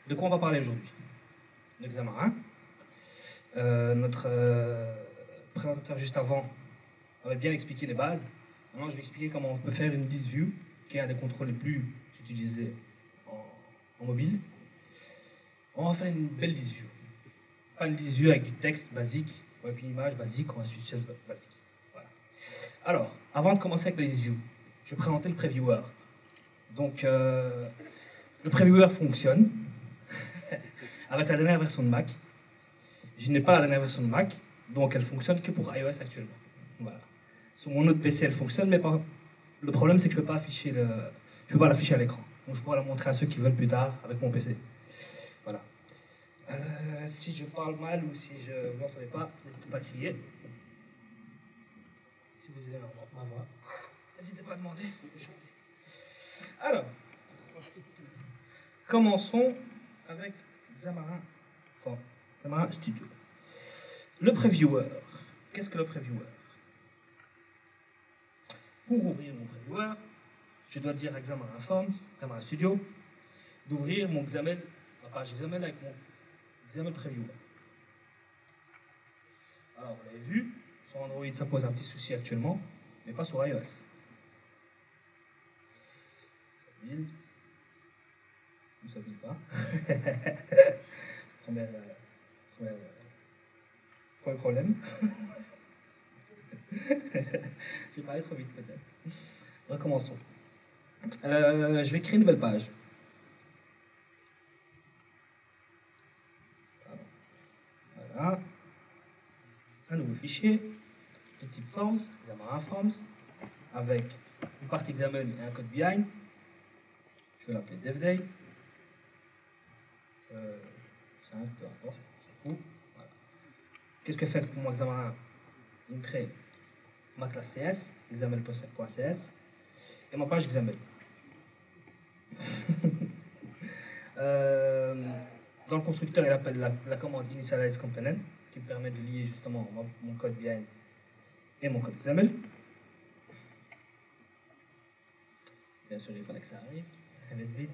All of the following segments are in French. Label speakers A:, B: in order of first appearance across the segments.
A: De quoi on va parler aujourd'hui? L'examen 1. Notre présentateur juste avant avait bien expliqué les bases. Maintenant, je vais expliquer comment on peut faire une VisView, qui est un des contrôles les plus utilisés en mobile. On va faire une belle VisView. Pas une VisView avec du texte basique, ou avec une image basique, ou un switch basique. Voilà. Alors, avant de commencer avec la VisView, je vais présenter le Previewer. Donc, le Previewer fonctionne avec la dernière version de Mac. Je n'ai pas la dernière version de Mac, donc elle fonctionne que pour iOS actuellement. Voilà. Sur mon autre PC, elle fonctionne, mais le problème, c'est que je ne peux pas afficher je peux pas l'afficher à l'écran. Donc je pourrais la montrer à ceux qui veulent plus tard avec mon PC. Voilà. Si je parle mal ou si je ne m'entendez pas, n'hésitez pas à crier. Si vous avez ma voix, n'hésitez pas à demander de chanter. Alors, commençons avec Xamarin Studio. Le Previewer. Qu'est-ce que le Previewer? Pour ouvrir mon Previewer, je dois dire à Xamarin Forms, Xamarin Studio, d'ouvrir mon XAML, ma page XAML avec mon XAML Previewer. Alors, vous l'avez vu, sur Android, ça pose un petit souci actuellement, mais pas sur iOS. Ça build pas. Premier problème. Je vais parler trop vite peut-être. Recommençons. Je vais créer une nouvelle page. Voilà. Un nouveau fichier de type Forms, Xamarin Forms, avec une partie XAML et un code behind. Je vais l'appeler DevDay. 5, peu importe, on s'en fout. Voilà. Qu'est-ce que fait pour moi Xamarin? Il me crée ma classe CS, XAML.cs, et ma page XAML. Dans le constructeur, il appelle la commande initialize component, qui me permet de lier justement mon code behind et mon code XAML. Bien sûr, il fallait que ça arrive. MS-bit.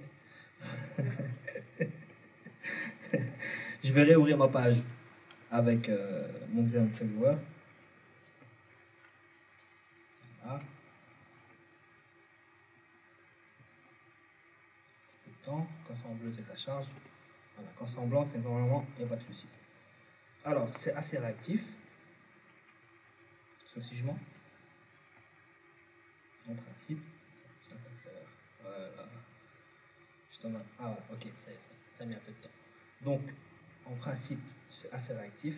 A: Je vais réouvrir ma page avec mon XAML Previewer. Voilà. Temps. Quand c'est en bleu, c'est que ça charge. Voilà. Quand c'est en blanc, c'est normalement, il n'y a pas de souci. Alors, c'est assez réactif. Sauf si je mens. En principe, voilà. Ah, voilà, ok, ça met un peu de temps. Donc, en principe, c'est assez réactif.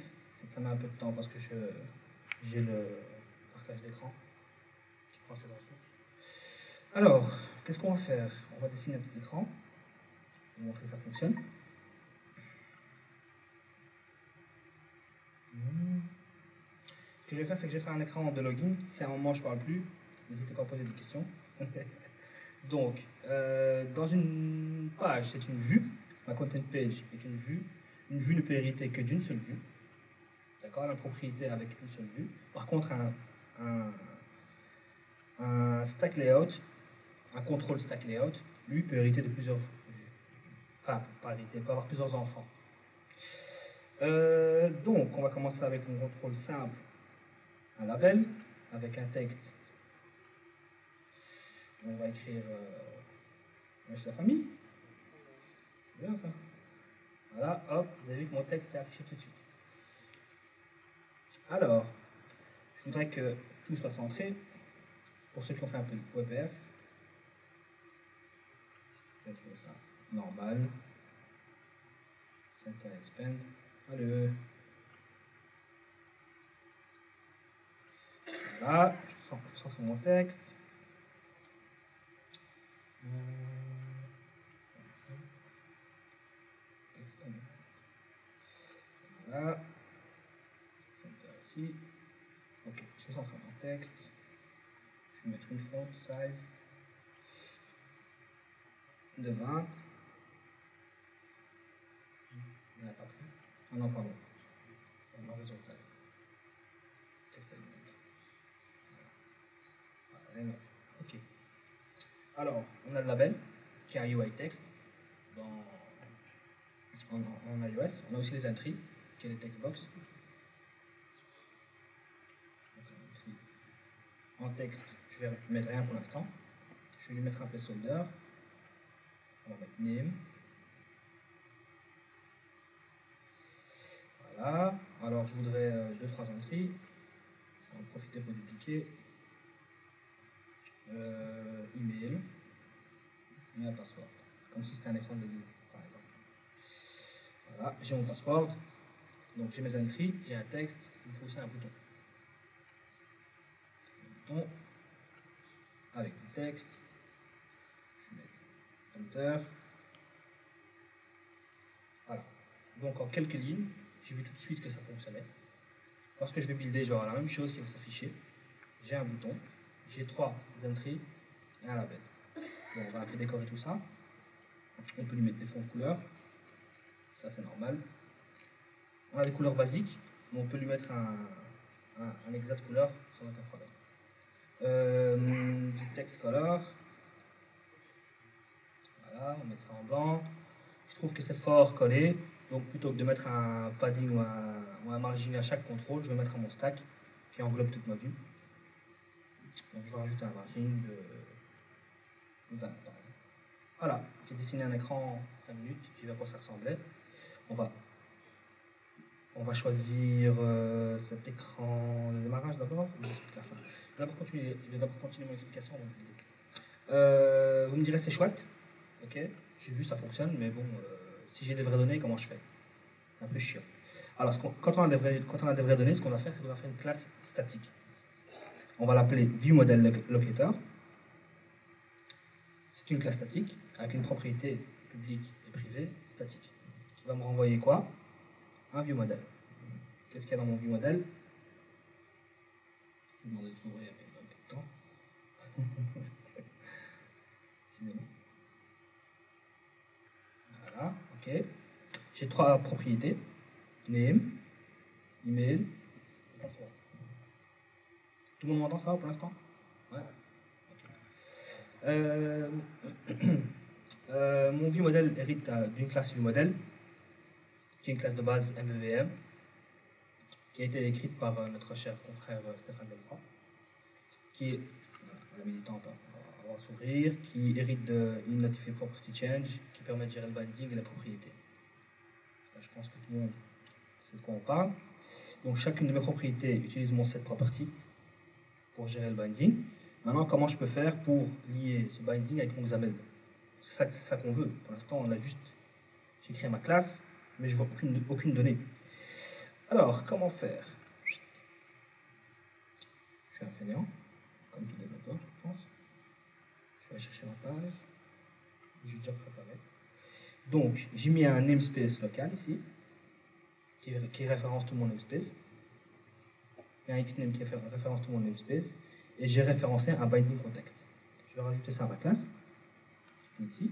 A: Ça met un peu de temps parce que j'ai le partage d'écran qui prend ses infos. Alors, qu'est-ce qu'on va faire? On va dessiner un petit écran. Je vais vous montrer que ça fonctionne. Ce que je vais faire, c'est que je vais faire un écran de login. Si à un moment je ne parle plus, n'hésitez pas à poser des questions. Donc, dans une page, c'est une vue. Ma content page est une vue. Une vue ne peut hériter que d'une seule vue. D'accord? La propriété avec une seule vue. Par contre, un stack layout, un contrôle stack layout, lui peut hériter de plusieurs vues. Enfin, pas hériter, peut avoir plusieurs enfants. Donc, on va commencer avec un contrôle simple, un label, avec un texte. On va écrire la famille. C'est bien ça. Voilà, hop, vous avez vu que mon texte s'est affiché tout de suite. Alors, je voudrais que tout soit centré. Pour ceux qui ont fait un peu de WebF, je vais trouver ça normal. Center expand. Allez. Voilà, je centre mon texte. Voilà. Center ici. Ok, je centre mon texte. Je vais mettre une font size de 20. Il n'a pas pris. Ah non, pardon. C'est en horizontal. Texte element. Voilà. Ok. Alors, on a le label qui est un UI text. en iOS. On a aussi les entries, qui est les textbox. En texte, je vais mettre rien pour l'instant. Je vais lui mettre un placeholder. On va mettre name. Voilà. Alors je voudrais 2-3 entries. Je vais en profiter pour dupliquer. Email et un password. Comme si c'était un écran de livre, par exemple. Voilà, j'ai mon password. Donc j'ai mes entries, j'ai un texte, il me faut aussi un bouton. Un bouton avec du texte. Je vais mettre Enter. Voilà. Donc en quelques lignes, j'ai vu tout de suite que ça fonctionnait. Lorsque je vais builder, j'aurai la même chose qui va s'afficher. J'ai un bouton, j'ai 3 entries et un label. Bon, on va un peu décorer tout ça. On peut lui mettre des fonds de couleurs. Ça c'est normal. On a des couleurs basiques, mais on peut lui mettre un exact couleur sans aucun problème. Du text color. Voilà, on met ça en blanc. Je trouve que c'est fort collé, donc plutôt que de mettre un padding ou un margin à chaque contrôle, je vais mettre à mon stack qui englobe toute ma vue. Donc je vais rajouter un margin de 20 par exemple. Voilà, j'ai dessiné un écran 5 minutes, j'ai vu à quoi ça ressemblait. On va choisir cet écran de démarrage d'abord, ou j'explique la fin. Je vais d'abord continuer mon explication. Vous me direz c'est chouette, ok, j'ai vu ça fonctionne, mais bon, si j'ai des vraies données, comment je fais? C'est un peu chiant. Alors, quand on a des vraies données, ce qu'on va faire, c'est qu'on va faire une classe statique. On va l'appeler ViewModelLocator. C'est une classe statique avec une propriété publique et privée statique qui va me renvoyer quoi? Un ViewModel. Qu'est-ce qu'il y a dans mon ViewModel? Je vais demander de s'ouvrir avec un peu de temps. Voilà, ok. J'ai 3 propriétés. Name, email, et password. Tout le monde m'entend ça pour l'instant? Ouais. Mon ViewModel hérite d'une classe ViewModel, qui est une classe de base MVVM, qui a été écrite par notre cher confrère Stéphane Delcroix, qui est la militante à avoir sourire, qui hérite de Notify Property Change, qui permet de gérer le binding et les propriétés. Ça, je pense que tout le monde sait de quoi on parle. Donc chacune de mes propriétés utilise mon set property pour gérer le binding. Maintenant, comment je peux faire pour lier ce binding avec mon XAML? C'est ça qu'on veut. Pour l'instant, j'ai créé ma classe, mais je ne vois aucune donnée. Alors, comment faire? Je suis un fainéant, comme tout développeur, je pense. Je vais aller chercher ma page. J'ai déjà préparé. Donc, j'ai mis un namespace local ici, qui référence tout mon namespace. Il y a un xname qui référence tout mon namespace. Et j'ai référencé un binding context. Je vais rajouter ça à ma classe. Ici.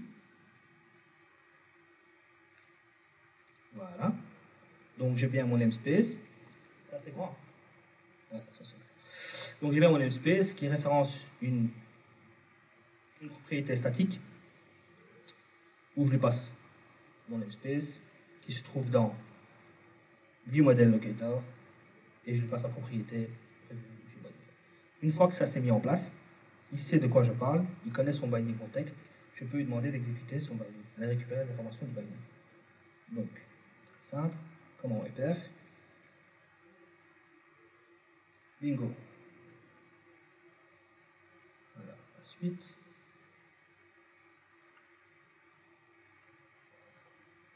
A: Voilà. Donc j'ai bien mon namespace. Ça c'est grand. Ouais, ça, c'est... Donc j'ai bien mon namespace qui référence une propriété statique où je lui passe mon namespace qui se trouve dans ViewModelLocator et je lui passe la propriété ViewModel. Une fois que ça s'est mis en place, il sait de quoi je parle, il connaît son binding context, je peux lui demander d'exécuter son binding, d'aller récupérer l'information du binding. Donc, simple, comme en EPF. Bingo. Voilà, la suite.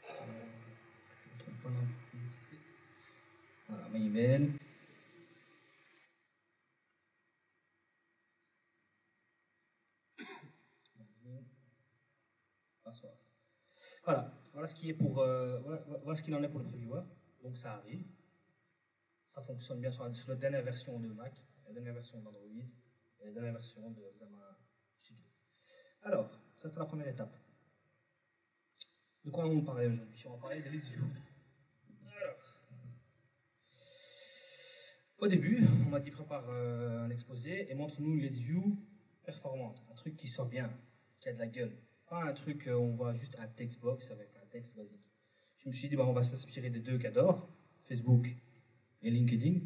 A: Je ne me trompe pas dans le... Voilà, mes emails. Password. Voilà ce qui est pour, voilà ce qu'il en est pour le previewer. Donc ça arrive. Ça fonctionne bien sur la dernière version de Mac, la dernière version d'Android et la dernière version de Xamarin Studio. Alors, ça c'est la première étape. De quoi on va parler aujourd'hui? On va parler de ListView. Alors, au début, on m'a dit prépare un exposé et montre-nous ListView performante, un truc qui sort bien, qui a de la gueule. Pas un truc où on voit juste un textbox avec un texte basique. Je Je me suis dit, bah, on va s'inspirer des deux cadors, Facebook et LinkedIn.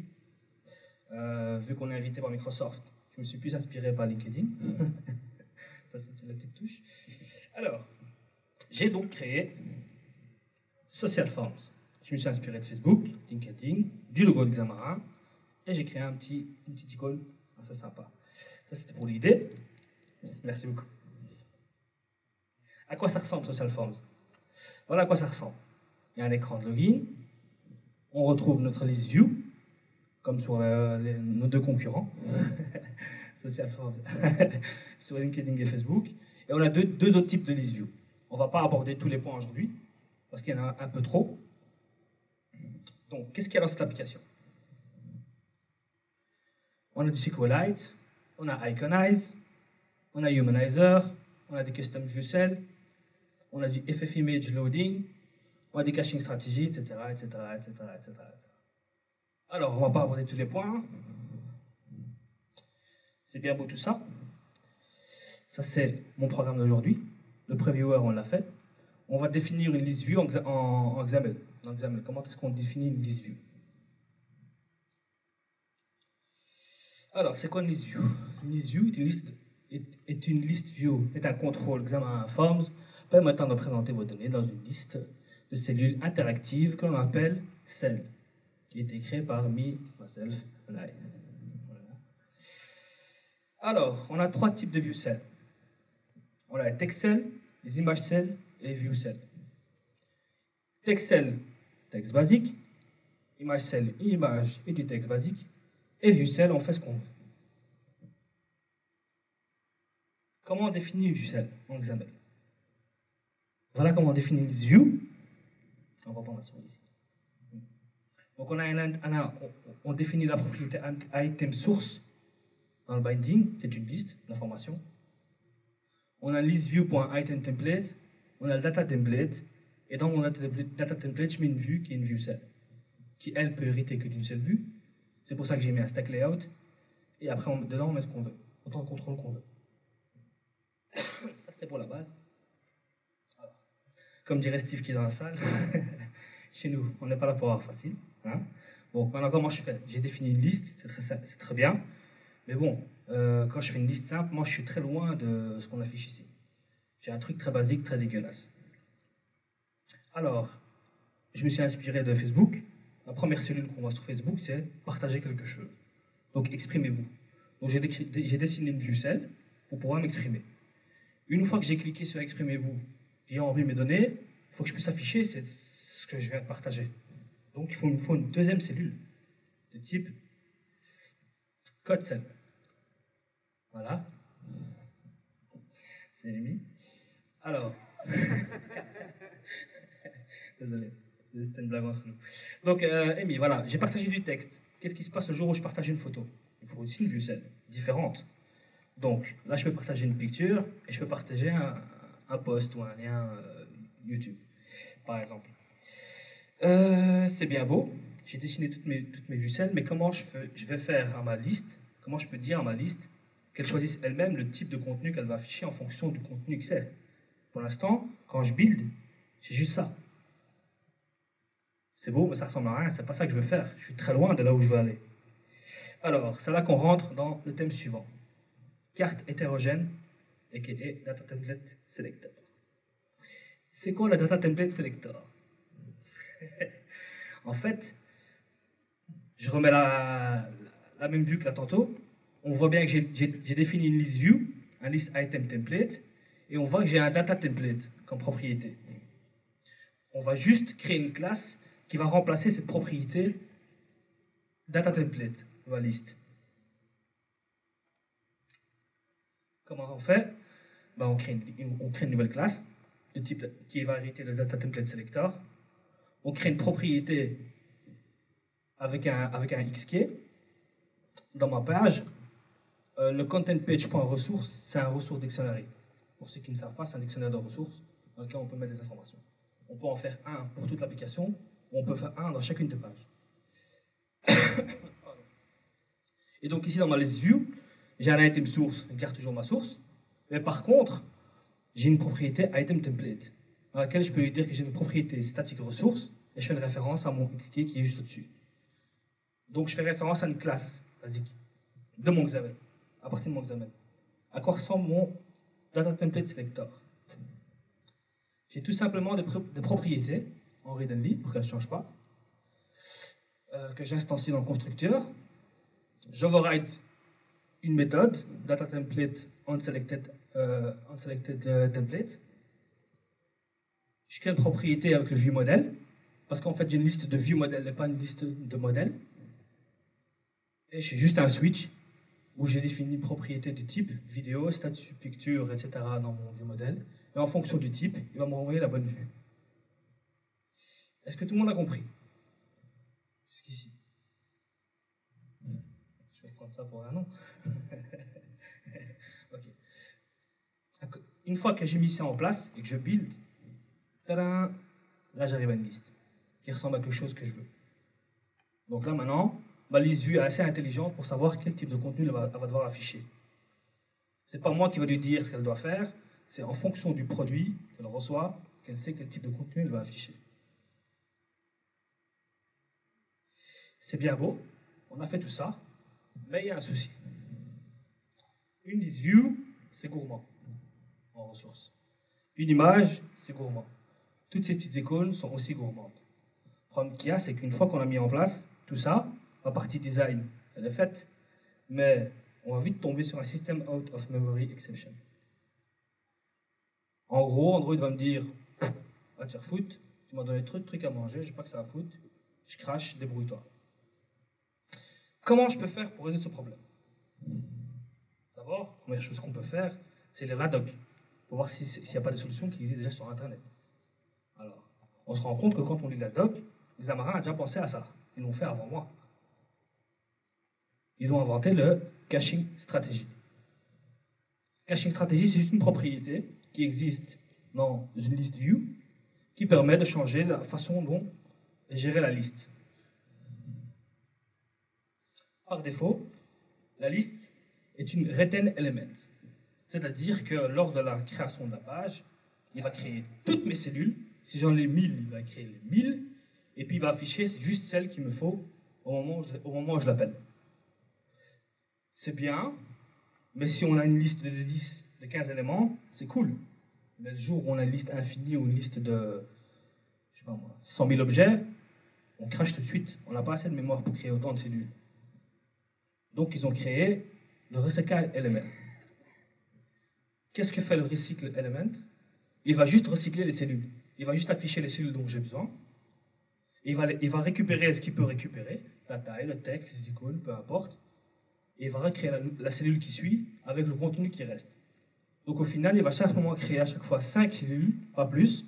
A: Vu qu'on est invité par Microsoft, je me suis plus inspiré par LinkedIn. Ça, c'est la petite touche. Alors, j'ai donc créé Social Forms. Je me suis inspiré de Facebook, LinkedIn, du logo de Xamarin, et j'ai créé une petite icône assez sympa. Ça, c'était pour l'idée. Merci beaucoup. À quoi ça ressemble, Social Forms? Voilà à quoi ça ressemble. Il y a un écran de login. On retrouve notre list view, comme sur nos deux concurrents, Social Forms, sur LinkedIn et Facebook. Et on a deux autres types de list view. On ne va pas aborder tous les points aujourd'hui, parce qu'il y en a un peu trop. Donc, qu'est-ce qu'il y a dans cette application? On a du SQLite, on a Iconize, on a Humanizer, on a des Custom View Cell, on a du FF Image Loading, on a des caching stratégies, etc., etc., etc., etc. Alors, on ne va pas aborder tous les points. C'est bien beau tout ça. Ça, c'est mon programme d'aujourd'hui. Le previewer, on l'a fait. On va définir une list view en XAML. Dans XAML, comment est-ce qu'on définit une list view? Alors, c'est quoi une list view? Une list view est une list view, est un contrôle Xamarin Forms permettant de présenter vos données dans une liste de cellules interactives que l'on appelle cell, qui a été créée par me, myself, and I. Voilà. Alors, on a trois types de view cell. On a les text cell, les image cell et les view cell. Text cell, texte basique. Image cell, une image et du texte basique. Et view cell, on fait ce qu'on veut. Comment on définit une view cell en XAML? Voilà comment on définit une view. On va prendre la souris ici. Donc on définit la propriété item source dans le binding, c'est une liste d'informations. On a listView.itemTemplate, on a le data template, et dans mon data template, je mets une vue qui est une view cell, qui elle peut hériter que d'une seule vue. C'est pour ça que j'ai mis un stack layout, et après dedans on met ce qu'on veut, autant de contrôle qu'on veut. Ça c'était pour la base. Alors, comme dirait Steve qui est dans la salle, chez nous, on n'est pas là pour avoir facile. Hein. Bon, maintenant comment je fais? J'ai défini une liste, c'est très bien, mais bon, quand je fais une liste simple, moi je suis très loin de ce qu'on affiche ici. J'ai un truc très basique, très dégueulasse. Alors, je me suis inspiré de Facebook. La première cellule qu'on voit sur Facebook, c'est partager quelque chose. Donc, exprimez-vous. Donc, j'ai dessiné une view cell pour pouvoir m'exprimer. Une fois que j'ai cliqué sur exprimez-vous, j'ai envie mes données, il faut que je puisse afficher ce que je viens de partager. Donc, il me faut une deuxième cellule de type code cell. Voilà. C'est mis. Alors, désolé, c'était une blague entre nous. Donc, Amy, voilà, j'ai partagé du texte. Qu'est-ce qui se passe le jour où je partage une photo? Il faut aussi une vue cell différente. Donc, là, je peux partager une picture et je peux partager un post ou un lien YouTube, par exemple. C'est bien beau. J'ai dessiné toutes mes vues cell, mais comment je vais faire à ma liste? Comment je peux dire à ma liste qu'elle choisisse elle-même le type de contenu qu'elle va afficher en fonction du contenu que c'est? Pour l'instant, quand je build, j'ai juste ça. C'est beau, mais ça ressemble à rien. C'est pas ça que je veux faire. Je suis très loin de là où je veux aller. Alors, c'est là qu'on rentre dans le thème suivant. Carte hétérogène, aka Data Template Selector. C'est quoi la Data Template Selector? En fait, je remets la même vue que là tantôt. On voit bien que j'ai défini une list view, un list item template, et on voit que j'ai un data template comme propriété. On va juste créer une classe qui va remplacer cette propriété data template de la liste. Comment on fait? Ben, on crée une nouvelle classe de type qui va hériter le data template selector. On crée une propriété avec un xkey. Dans ma page, le content page.ressource, c'est un ressource dictionary. Pour ceux qui ne savent pas, c'est un dictionnaire de ressources dans lequel on peut mettre des informations. On peut en faire un pour toute l'application, ou on peut faire un dans chacune des pages. Et donc ici dans ma list view, j'ai un item source, je garde toujours ma source, mais par contre, j'ai une propriété item template. dans laquelle je peux lui dire que j'ai une propriété statique ressource et je fais une référence à mon XK qui est juste au-dessus. Donc je fais référence à une classe basique de mon XAML, à partir de mon XAML. À quoi ressemble mon data template selector? J'ai tout simplement des propriétés en read and leave pour qu'elles ne changent pas, que j'instancie dans le constructeur. J'override une méthode, data template onSelected template. Je crée une propriété avec le view model, parce qu'en fait j'ai une liste de view model et pas une liste de modèles. Et j'ai juste un switch où j'ai défini une propriété du type vidéo, statut, picture, etc. dans mon view model. Et en fonction du type, il va me renvoyer la bonne vue. Est-ce que tout le monde a compris? Jusqu'ici. Je vais prendre ça pour un nom. Okay. Une fois que j'ai mis ça en place et que je build, tadam, là j'arrive à une liste qui ressemble à quelque chose que je veux. Donc là maintenant, ma liste vue est assez intelligente pour savoir quel type de contenu elle va devoir afficher. C'est pas moi qui va lui dire ce qu'elle doit faire, c'est en fonction du produit qu'elle reçoit qu'elle sait quel type de contenu elle va afficher. C'est bien beau, on a fait tout ça, mais il y a un souci. Une list view, c'est gourmand en ressources. Une image, c'est gourmand. Toutes ces petites icônes sont aussi gourmandes. Le problème qu'il y a, c'est qu'une fois qu'on a mis en place tout ça, la partie design, elle est faite, mais on va vite tomber sur un system out of memory exception. En gros, Android va me dire, va te faire foutre, tu m'as donné trop de trucs à manger, j'ai pas que ça à foutre, je crache, débrouille-toi. Comment je peux faire pour résoudre ce problème? D'abord, la première chose qu'on peut faire, c'est lire la doc, pour voir s'il n'y a pas de solution qui existe déjà sur Internet. Alors, on se rend compte que quand on lit la doc, Xamarin a déjà pensé à ça. Ils l'ont fait avant moi. Ils ont inventé le caching stratégie. Caching stratégie, c'est juste une propriété qui existe dans une liste view qui permet de changer la façon dont est gérée la liste. Par défaut, la liste est une retain element. C'est-à-dire que lors de la création de la page, il va créer toutes mes cellules. Si j'en ai 1000, il va créer les 1000. Et puis il va afficher juste celles qu'il me faut au moment où je l'appelle. C'est bien, mais si on a une liste de 10, de 15 éléments, c'est cool. Mais le jour où on a une liste infinie ou une liste de, je sais pas moi, 100 000 objets, on crache tout de suite. On n'a pas assez de mémoire pour créer autant de cellules. Donc ils ont créé le recycle element. Qu'est-ce que fait le recycle element? Il va juste recycler les cellules. Il va juste afficher les cellules dont j'ai besoin. Il va récupérer ce qu'il peut récupérer, la taille, le texte, les icônes, peu importe. Et il va recréer la cellule qui suit avec le contenu qui reste. Donc au final, il va chaque moment créer à chaque fois 5 cellules, pas plus,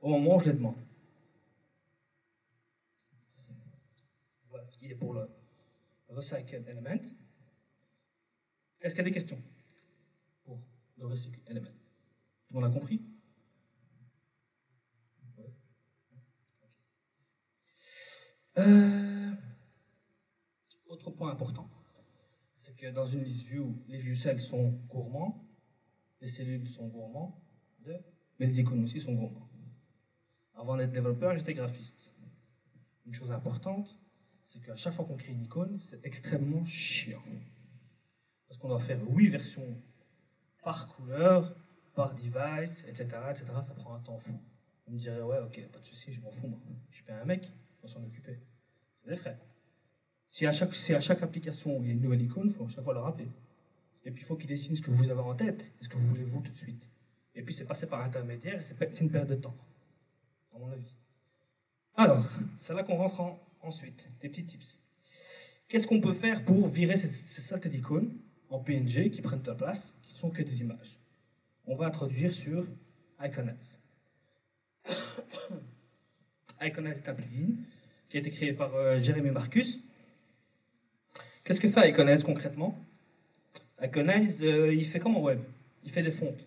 A: au moment où je les demande. Voilà ce qui est pour le recycle element. Est-ce qu'il y a des questions pour le recycle element? Tout le monde a compris? Autre point important, c'est que dans une list view, les view cells sont gourmands, les cellules sont gourmands, mais les icônes aussi sont gourmands. Avant d'être développeur, j'étais graphiste. Une chose importante, c'est qu'à chaque fois qu'on crée une icône, c'est extrêmement chiant. Parce qu'on doit faire 8 versions par couleur, par device, etc., etc. Ça prend un temps fou. On me dirait, ouais, ok, pas de souci, je m'en fous, moi. Je paie un mec, il va s'en occuper. C'est des frais. Si à chaque application où il y a une nouvelle icône, il faut à chaque fois le rappeler. Et puis il faut qu'il dessine ce que vous avez en tête, et ce que vous voulez vous tout de suite. Et puis c'est passé par intermédiaire, et c'est une perte de temps, à mon avis. Alors, c'est là qu'on rentre ensuite, des petits tips. Qu'est-ce qu'on peut faire pour virer ces saletés d'icônes en PNG qui prennent de la place, qui ne sont que des images? On va introduire sur Iconize. Iconize est un plugin qui a été créé par Jérémy Marcus. Qu'est-ce que fait Iconize concrètement? Iconize, il fait comme en web. Il fait des fontes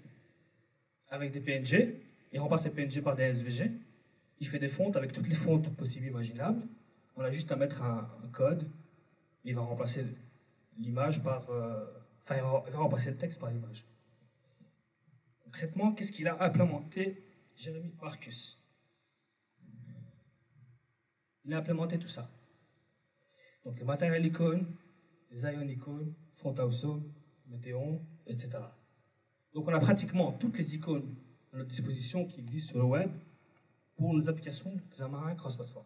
A: avec des PNG. Il remplace les PNG par des SVG. Il fait des fontes avec toutes les fontes possibles et imaginables. On a juste à mettre un code. Il va remplacer l'image par... il va remplacer le texte par l'image. Concrètement, qu'est-ce qu'il a implémenté Jérémy Marcus. Il a implémenté tout ça. Donc les matériels icônes, les ion icônes, font also, Météon, etc. Donc on a pratiquement toutes les icônes à notre disposition qui existent sur le web pour nos applications Xamarin cross-platform.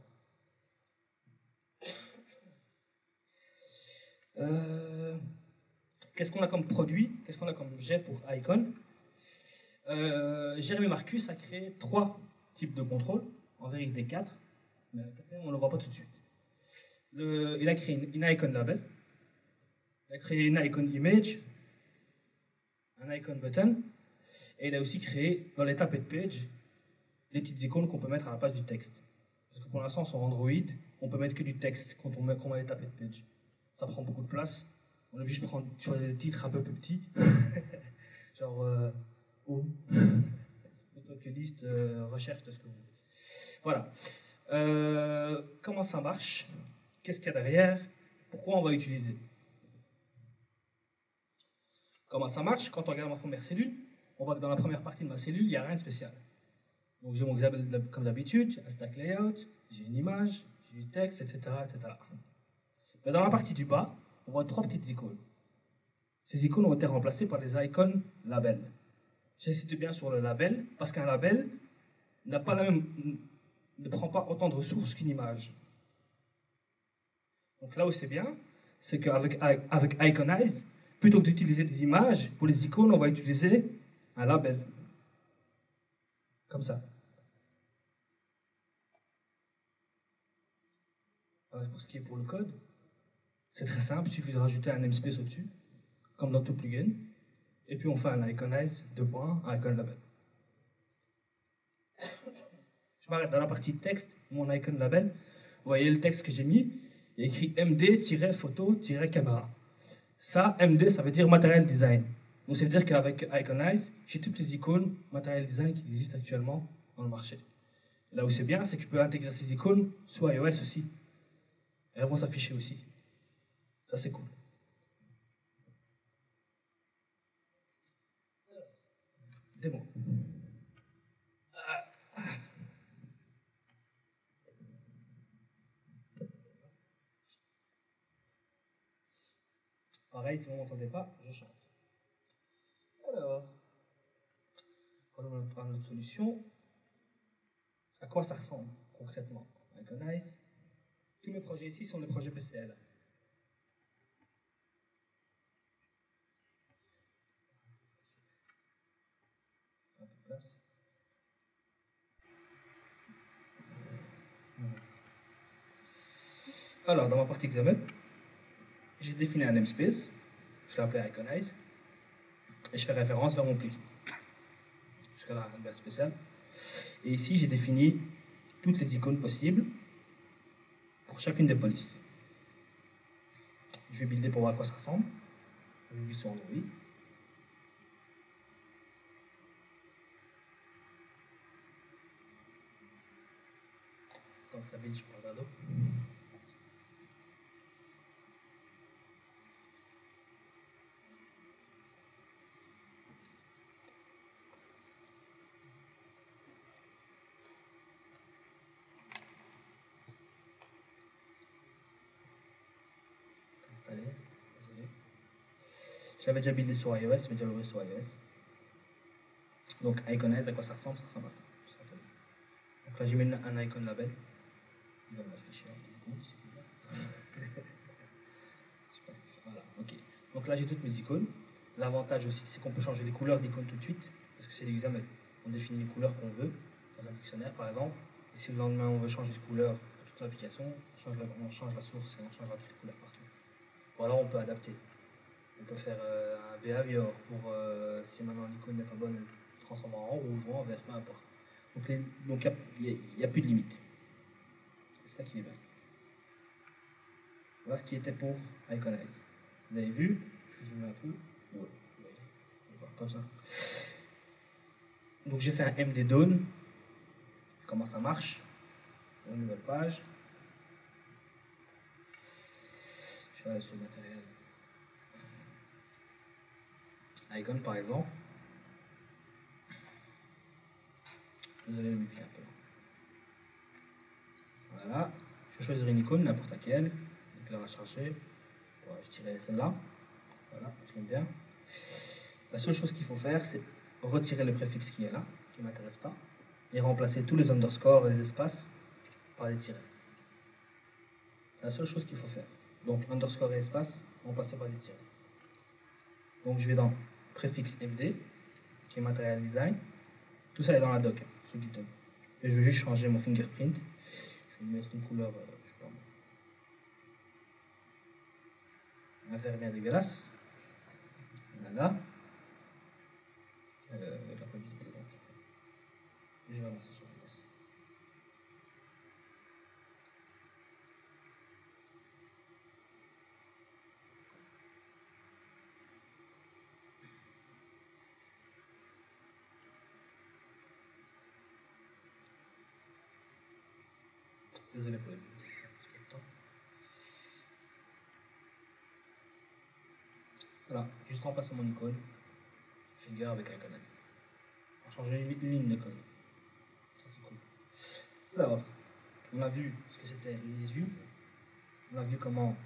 A: Qu'est-ce qu'on a comme produit? Qu'est-ce qu'on a comme objet pour Icon? Jérémy Marcus a créé 3 types de contrôles, en vérité 4, mais on ne le voit pas tout de suite. Il a créé une icon label, il a créé une icon image, un icon button, et il a aussi créé dans les tapés de page des petites icônes qu'on peut mettre à la place du texte. Parce que pour l'instant sur Android, on peut mettre que du texte quand on met les tapés de page. Ça prend beaucoup de place. On est obligé de choisir des titres un peu plus petits. Genre home, plutôt que liste, recherche de ce que vous voulez. Voilà. Comment ça marche? Qu'est-ce qu'il y a derrière? Pourquoi on va utiliser? Comment ça marche? Quand on regarde ma première cellule, on voit que dans la première partie de ma cellule, il n'y a rien de spécial. Donc j'ai mon Xamarin comme d'habitude, un stack layout, j'ai une image, j'ai du texte, etc., etc. Mais dans la partie du bas, on voit 3 petites icônes. Ces icônes ont été remplacées par des icônes labels. J'insiste bien sur le label, parce qu'un label n'a pas la même, ne prend pas autant de ressources qu'une image. Donc là où c'est bien, c'est qu'avec Iconize, plutôt que d'utiliser des images, pour les icônes, on va utiliser un label. Comme ça. Alors, pour ce qui est pour le code, c'est très simple, il suffit de rajouter un namespace au-dessus, comme dans tout plugin, et puis on fait un Iconize, un icon label. Je m'arrête dans la partie texte, mon icon label. Vous voyez le texte que j'ai mis, il y a écrit MD-photo-caméra. Ça, MD, ça veut dire Material Design. Donc ça veut dire qu'avec Iconize, j'ai toutes les icônes Material Design qui existent actuellement dans le marché. Et là où c'est bien, c'est que je peux intégrer ces icônes sur iOS aussi. Et elles vont s'afficher aussi. Ça, c'est cool. Démo. Pareil, si vous ne m'entendez pas, je chante. Alors, prenons notre solution. À quoi ça ressemble concrètement? Iconize. Tous mes projets ici sont des projets PCL. Un peu de place. Alors, dans ma partie examen, j'ai défini un namespace. Je l'ai appelé Iconize. Et je fais référence vers mon plugin. Jusqu'à là, rien de spécial. Et ici, j'ai défini toutes les icônes possibles pour chacune des polices. Je vais builder pour voir à quoi ça ressemble. Je vais build sur Android. Tant que ça build, je prends le Dado. Désolé. Je l'avais déjà buildé sur iOS, mais déjà l'ouvert sur iOS. Donc, Iconize, à quoi ça ressemble? Ça ressemble à ça. Donc là, j'ai mis un icon label. Il va m'afficher un compte, si vous voulez. Je sais pas ce qu'il fait. Voilà, ok. Donc là, j'ai toutes mes icônes. L'avantage aussi, c'est qu'on peut changer les couleurs d'icônes tout de suite, parce que c'est l'examen. On définit les couleurs qu'on veut, dans un dictionnaire par exemple. Et si le lendemain, on veut changer de couleur pour toute l'application, on change la source et on changera toutes les couleurs partout. Ou alors, on peut adapter. On peut faire un behavior pour si maintenant l'icône n'est pas bonne, elle transforme en rouge ou en vert, peu importe. Donc il n'y a plus de limite. C'est ça qui est bien. Voilà ce qui était pour Iconize. Vous avez vu? Je zoome un peu. Ouais, on va voir comme ça. Donc j'ai fait un MD Dawn. Comment ça marche? Une nouvelle page. Je vais aller sur le matériel. Icon par exemple. Désolé le wifi un peu. Voilà. Je vais choisir une icône, n'importe laquelle. Donc là, on va chercher. Ouais, je dirais celle-là. Voilà, je l'aime bien. La seule chose qu'il faut faire, c'est retirer le préfixe qui est là, qui ne m'intéresse pas, et remplacer tous les underscores et les espaces par des tirets. C'est la seule chose qu'il faut faire. Donc underscore et espace, remplacer par des tirets. Donc je vais dans préfixe FD, qui est Material Design. Tout ça est dans la doc, sur GitHub. Et je vais juste changer mon fingerprint. Je vais mettre une couleur, je sais pas, un vert bien dégueulasse. Voilà. Avec la probabilité, donc je vais avancer sur le S. Désolé pour les bruits. Voilà, juste remplacer mon icône, figure avec un connect. On va changer une ligne de code. Ça c'est cool. Alors, on a vu ce que c'était une list view. On a vu comment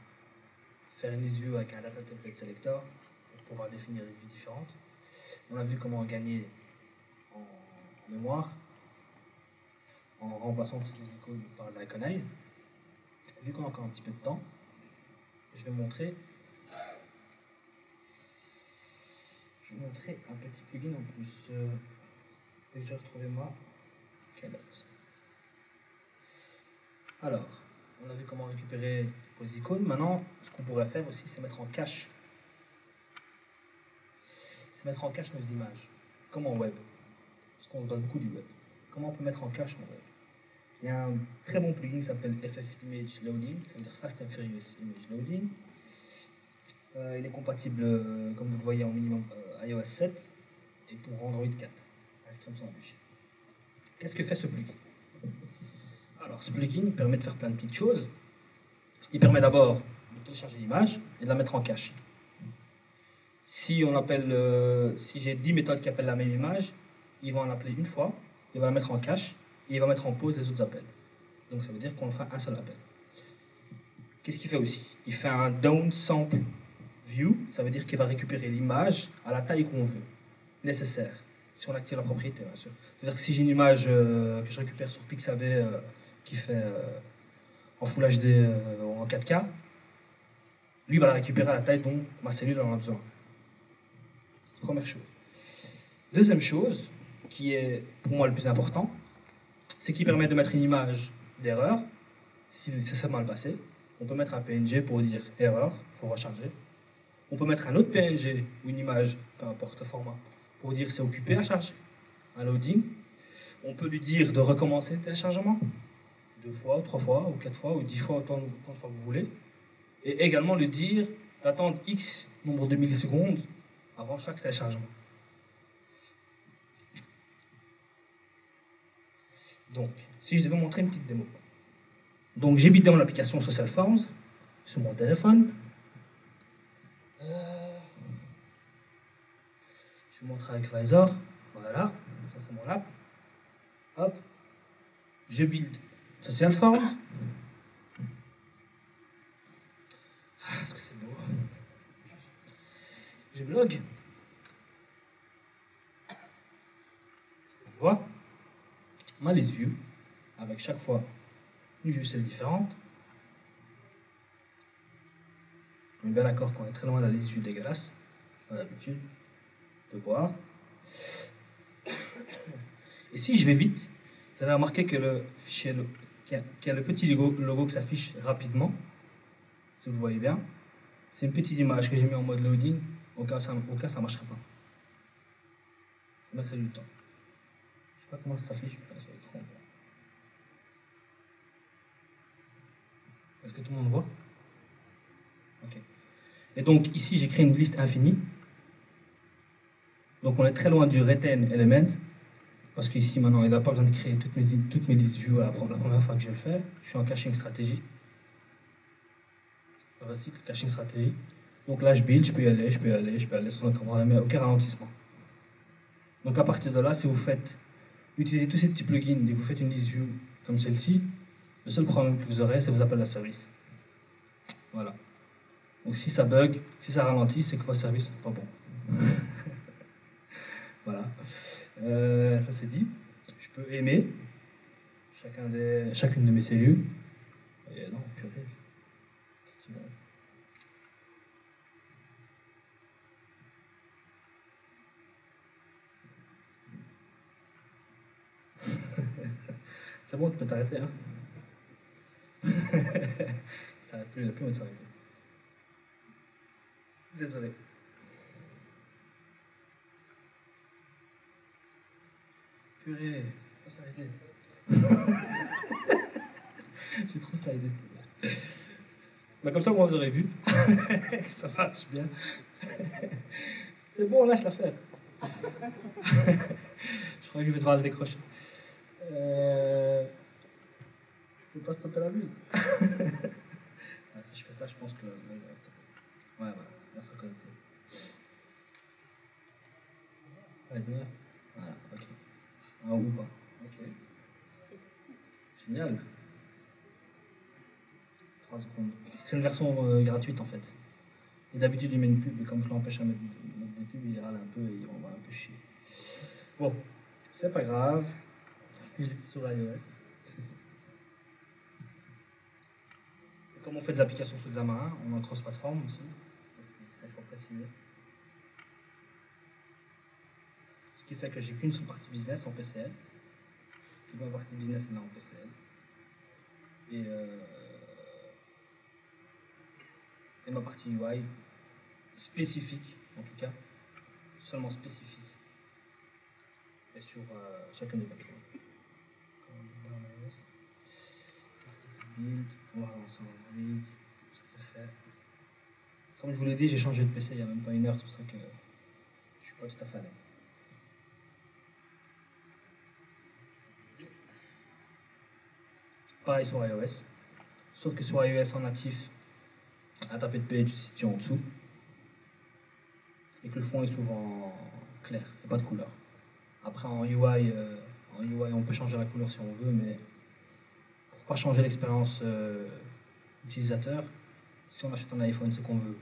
A: faire une list view avec un data template selector pour pouvoir définir des vues différentes. On a vu comment gagner en mémoire en remplaçant toutes les icônes par de l'iconize. Vu qu'on a encore un petit peu de temps, je vais montrer un petit plugin en plus. Dès que j'ai retrouvé ma calotte. Alors, on a vu comment récupérer les icônes. Maintenant, ce qu'on pourrait faire aussi, c'est mettre en cache. C'est mettre en cache nos images, comme en web. Parce qu'on donne beaucoup du web. Comment on peut mettre en cache nos web? Il y a un très bon plugin qui s'appelle FF Image Loading, ça veut dire Fast and Furious Image Loading. Il est compatible, comme vous le voyez, en minimum iOS 7 et pour Android 4. Qu'est-ce que fait ce plugin? Alors, ce plugin permet de faire plein de petites choses. Il permet d'abord de télécharger l'image et de la mettre en cache. Si j'ai 10 méthodes qui appellent la même image, ils vont en appeler une fois, il va la mettre en cache et il va mettre en pause les autres appels. Donc ça veut dire qu'on fait un seul appel. Qu'est-ce qu'il fait aussi? Il fait un down sample view, ça veut dire qu'il va récupérer l'image à la taille qu'on veut, nécessaire, si on active la propriété, bien sûr. C'est-à-dire que si j'ai une image que je récupère sur Pixabay qui fait en Full HD en 4K, lui va la récupérer à la taille dont ma cellule en a besoin. C'est la première chose. Deuxième chose, qui est pour moi le plus important, c'est qu'il permet de mettre une image d'erreur, si ça s'est mal passé. On peut mettre un PNG pour dire erreur, il faut recharger. On peut mettre un autre PNG ou une image, peu importe le format, pour dire c'est occupé à charger, un loading. On peut lui dire de recommencer le téléchargement, 2 fois, ou 3 fois, ou 4 fois, ou 10 fois, autant de fois que vous voulez. Et également lui dire d'attendre X nombre de millisecondes avant chaque téléchargement. Donc, si je devais montrer une petite démo. Donc, j'ai bidé mon application Social Forms sur mon téléphone. Je vais montrer avec Visor. Voilà, ça c'est mon app. Hop. Je build Social Forms. Est-ce que c'est beau? Je blog. Je vois ma list view avec chaque fois une vue celle différente. On est bien d'accord qu'on est très loin de la list view dégueulasse, on a l'habitude de voir. Et si je vais vite, vous allez remarquer que le fichier, qu'il y a le petit logo qui s'affiche rapidement, si vous le voyez bien. C'est une petite image que j'ai mis en mode loading, au cas ça ne marcherait pas. Ça mettrait du temps. Je ne sais pas comment ça s'affiche sur l'écran. Est-ce que tout le monde voit? Ok. Et donc ici j'ai créé une liste infinie. Donc on est très loin du retain element. Parce qu'ici maintenant il n'a pas besoin de créer toutes mes listes view la première fois que je vais le faire. Je suis en caching stratégie. Recycle caching stratégie. Donc là je build, je peux y aller sans aucun ralentissement. Donc à partir de là, si vous faites utilisez tous ces petits plugins et vous faites une list view comme celle-ci, le seul problème que vous aurez, c'est vos appels à service. Voilà. Donc si ça bug, si ça ralentit, c'est que vos services sont pas bons. Voilà. Ça c'est dit. Je peux aimer chacune de mes cellules. Et non, purée. C'est bon. C'est bon, tu peux t'arrêter, hein. Si t'arrêtes plus, il n'y a plus où s'arrêter. Désolé. Purée, faut s'arrêter. J'ai trop slidé. Bah comme ça, moi, vous aurez vu. Ça marche bien. C'est bon, lâche l'affaire. Je crois que je vais devoir le décrocher. Je peux pas stopper la bulle. Ah, si je fais ça, je pense que... Ouais, voilà, là, c'est connecté. Vas-y. Voilà, ok. En haut ou pas. Ok. Génial. 3 secondes. C'est une version gratuite en fait. Et d'habitude il met une pub, et comme je l'empêche à mettre des pubs, il râle un peu et on va un peu chier. Bon, c'est pas grave. J'étais sur iOS. Et comme on fait des applications sous Xamarin, on a cross-platform aussi. Ça, il faut préciser. Ce qui fait que j'ai qu'une seule partie business en PCL. Toute ma partie business elle est en PCL. Et ma partie UI spécifique, en tout cas, seulement spécifique, et sur chacun des bâtiments. Build, on va relancer en build, ça c'est fait. Comme je vous l'ai dit, j'ai changé de PC il n'y a même pas une heure, c'est pour ça que je ne suis pas tout à fait à l'aise. Pareil sur iOS, sauf que sur iOS en natif, un tapé de page se situe en dessous, et que le fond est souvent clair, il n'y a pas de couleur. Après en UI, on peut changer la couleur si on veut, mais pour pas changer l'expérience utilisateur, si on achète un iPhone, c'est qu'on veut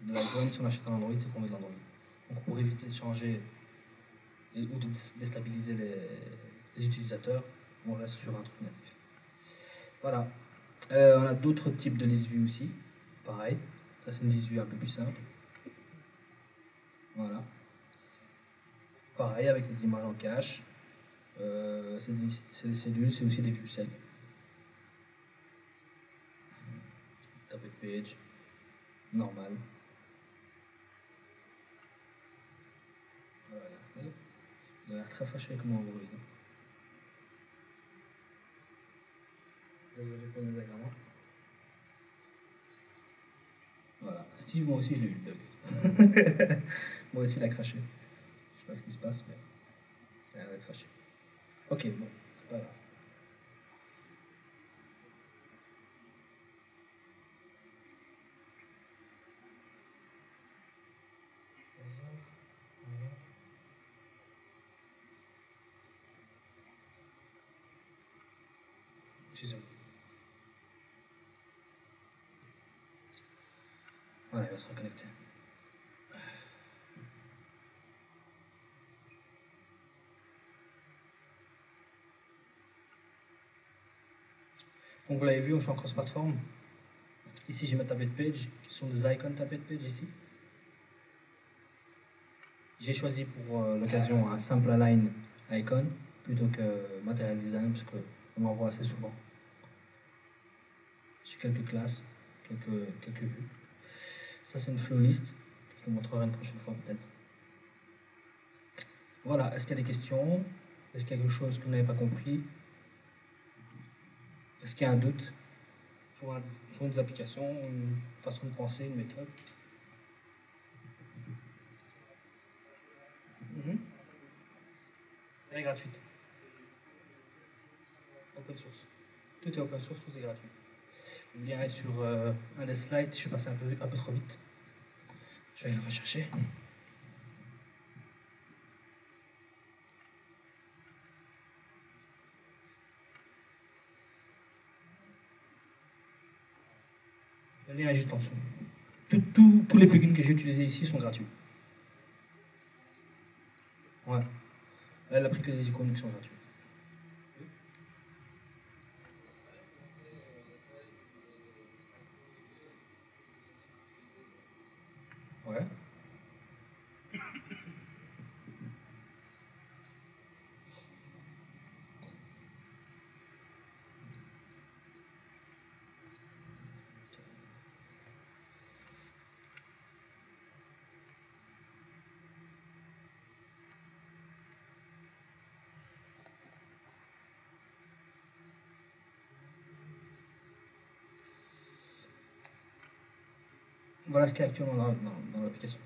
A: de l'iPhone, si on achète un Android, c'est qu'on veut de l'Android. Donc pour éviter de changer ou de déstabiliser les utilisateurs, on reste sur un truc natif. Voilà. On a d'autres types de list view aussi. Pareil. Ça c'est une list view un peu plus simple. Voilà. Pareil avec les images en cache. C'est des cellules, c'est aussi des view cells. Tapé de page. Normal. Voilà. Il a l'air très fâché avec mon Android. Désolé pour le désagrément. Voilà. Steve, moi aussi, je l'ai eu le bug. Moi aussi, il a craché. Je sais pas ce qui se passe, mais il a l'air d'être fâché. Ok, bon, c'est pas grave. Excusez-moi. Voilà, il va se reconnecter. Donc vous l'avez vu, on est en cross-platform. Ici, j'ai mes tapés de page, qui sont des icons tapés de page ici. J'ai choisi pour l'occasion un simple align icon plutôt que material design, parce qu'on m'en voit assez souvent. J'ai quelques classes, quelques vues. Ça, c'est une flow list. Je vous montrerai une prochaine fois peut-être. Voilà, est-ce qu'il y a des questions? Est-ce qu'il y a quelque chose que vous n'avez pas compris? Est-ce qu'il y a un doute sur une application, une façon de penser, une méthode? Elle est gratuite. Open source. Tout est open source, tout est gratuit. Le lien est sur un des slides, je suis passé un peu trop vite. Je vais aller le rechercher. Le lien est juste en dessous. Tous les plugins que j'ai utilisés ici sont gratuits. Ouais. Là, elle a pris que des icônes qui sont gratuites. Ouais. Voilà ce qui est actuellement dans l'application.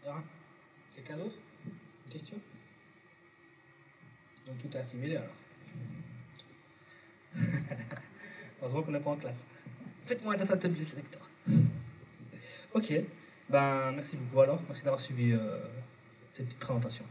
A: Zara, quelqu'un d'autre? Une question? Donc tout est assimilé alors. Heureusement qu'on n'est pas en classe. Faites-moi un data template selector. Ok, ben merci beaucoup alors. Merci d'avoir suivi cette petite présentation.